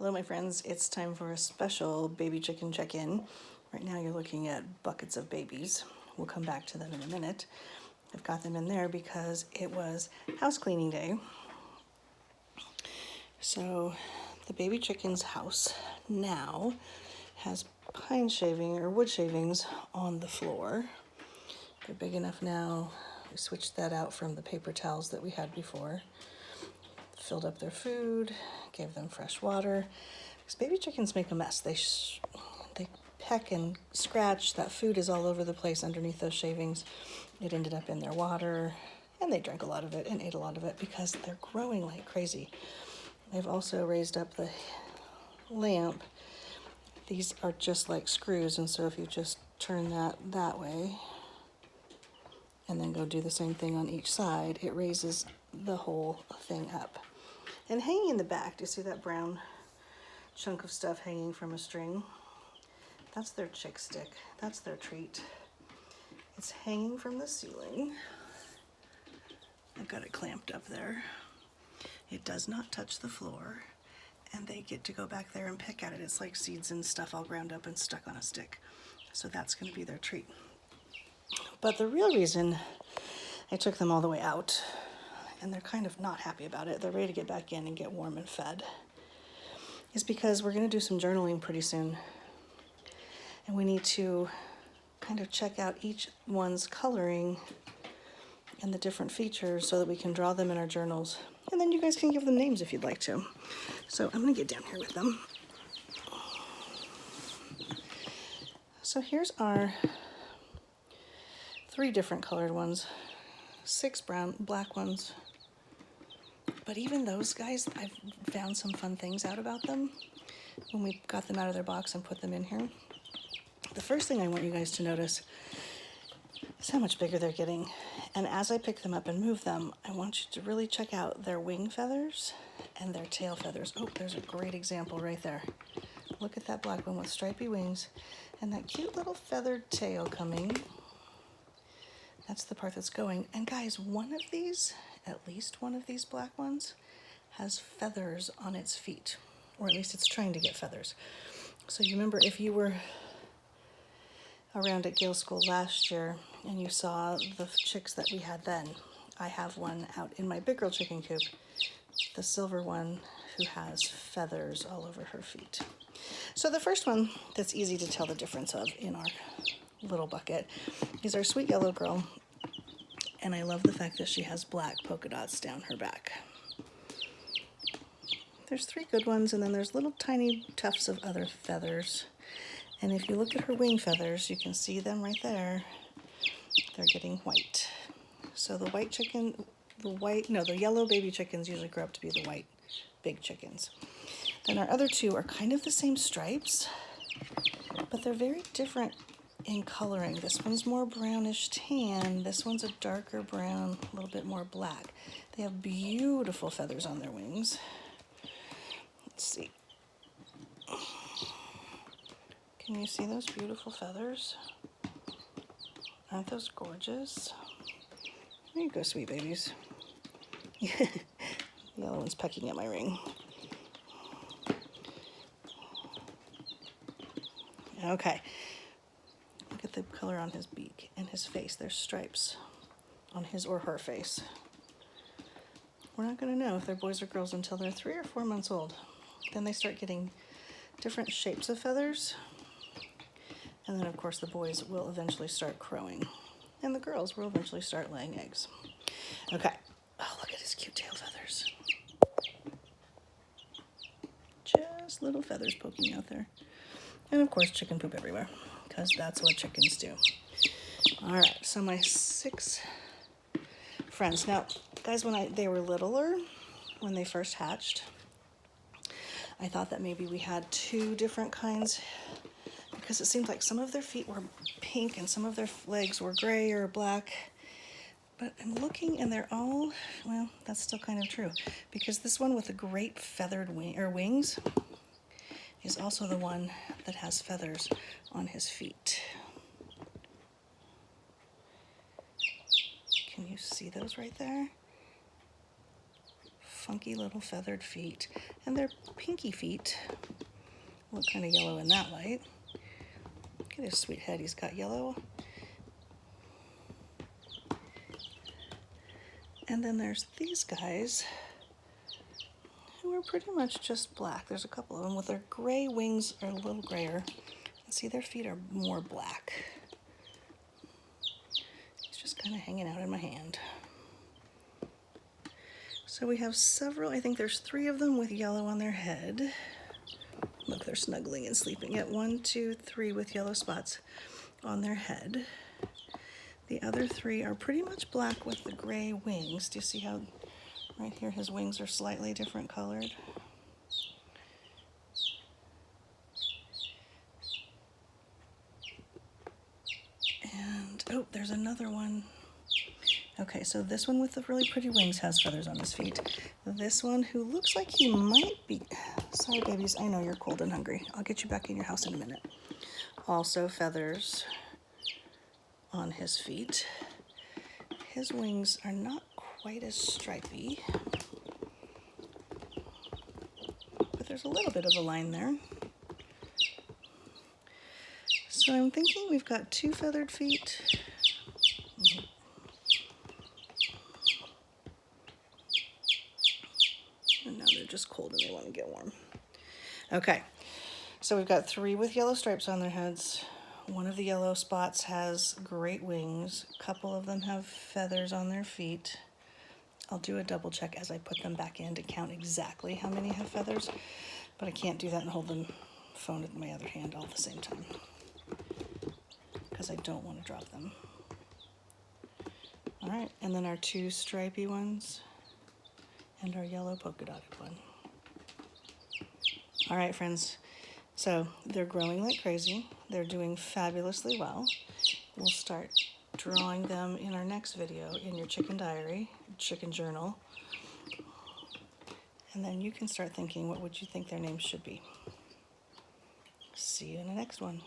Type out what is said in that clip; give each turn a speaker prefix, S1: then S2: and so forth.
S1: Hello, my friends. It's time for a special baby chicken check-in. Right now you're looking at buckets of babies. We'll come back to them in a minute. I've got them in there because it was house cleaning day. So the baby chicken's house now has pine shaving or wood shavings on the floor. They're big enough now. We switched that out from the paper towels that we had before. Filled up their food, gave them fresh water. Because baby chickens make a mess. They peck and scratch. That food is all over the place underneath those shavings. It ended up in their water, and they drank a lot of it and ate a lot of it because they're growing like crazy. They've also raised up the lamp. These are just like screws, and so if you just turn that way and then go do the same thing on each side, it raises the whole thing up. And hanging in the back, do you see that brown chunk of stuff hanging from a string? That's their chick stick. That's their treat. It's hanging from the ceiling. I've got it clamped up there. It does not touch the floor, and they get to go back there and pick at it. It's like seeds and stuff all ground up and stuck on a stick. So that's going to be their treat. But the real reason I took them all the way out, and they're kind of not happy about it, they're ready to get back in and get warm and fed, is because we're going to do some journaling pretty soon. And we need to kind of check out each one's coloring and the different features so that we can draw them in our journals. And then you guys can give them names if you'd like to. So I'm going to get down here with them. So here's our 3 different colored ones, 6 black ones. But even those guys, I've found some fun things out about them when we got them out of their box and put them in here. The first thing I want you guys to notice is how much bigger they're getting. And as I pick them up and move them, I want you to really check out their wing feathers and their tail feathers. Oh, there's a great example right there. Look at that black one with stripy wings and that cute little feathered tail coming. That's the part that's going. And guys, one of these, at least one of these black ones, has feathers on its feet, or at least it's trying to get feathers. So you remember if you were around at Gale School last year and you saw the chicks that we had then, I have one out in my big girl chicken coop, the silver one who has feathers all over her feet. So the first one that's easy to tell the difference of in our little bucket is our sweet yellow girl, and I love the fact that she has black polka dots down her back. There's 3 good ones, and then there's little tiny tufts of other feathers. And if you look at her wing feathers, you can see them right there. They're getting white. So the white chicken, the yellow baby chickens usually grow up to be the white big chickens. Then our other 2 are kind of the same stripes, but they're very different in coloring. This one's more brownish tan. This one's a darker brown, a little bit more black. They have beautiful feathers on their wings. Let's see. Can you see those beautiful feathers? Aren't those gorgeous? There you go, sweet babies. The yellow one's pecking at my ring. Okay. Look at the color on his beak and his face. There's stripes on his or her face. We're not going to know if they're boys or girls until they're 3 or 4 months old. Then they start getting different shapes of feathers. And then, of course, the boys will eventually start crowing. And the girls will eventually start laying eggs. Okay. Oh, look at his cute tail feathers. Just little feathers poking out there. And, of course, chicken poop everywhere, because that's what chickens do. All right, so my 6 friends. Now, guys, when they were littler, when they first hatched, I thought that maybe we had 2 different kinds, because it seemed like some of their feet were pink and some of their legs were gray or black. But I'm looking and they're all, well, that's still kind of true, because this one with the great feathered wings is also the one that has feathers on his feet. Can you see those right there? funky little feathered feet. And they're pinky feet. Look kind of yellow in that light. Look at his sweet head, he's got yellow. And then there's these guys who are pretty much just black. There's a couple of them with their gray wings are a little grayer. And see, their feet are more black. He's just kind of hanging out in my hand. So we have several, I think there's 3 of them with yellow on their head. Look, they're snuggling and sleeping at 1, 2, 3 with yellow spots on their head. The other 3 are pretty much black with the gray wings. Do you see how right here his wings are slightly different colored? And, oh, there's another one. Okay, so this one with the really pretty wings has feathers on his feet. This one who looks like he might be, sorry babies, I know you're cold and hungry. I'll get you back in your house in a minute. Also feathers on his feet. His wings are not quite as stripy, but there's a little bit of a line there. So I'm thinking we've got 2 feathered feet. And now they're just cold and they want to get warm. Okay, so we've got 3 with yellow stripes on their heads. One of the yellow spots has great wings. A couple of them have feathers on their feet. I'll do a double check as I put them back in to count exactly how many have feathers, but I can't do that and hold the phone in my other hand all at the same time because I don't want to drop them. All right, and then our 2 stripy ones and our yellow polka dotted one. All right, friends, so they're growing like crazy. They're doing fabulously well. We'll start drawing them in our next video in your chicken diary, chicken journal. And then you can start thinking, what would you think their names should be? See you in the next one.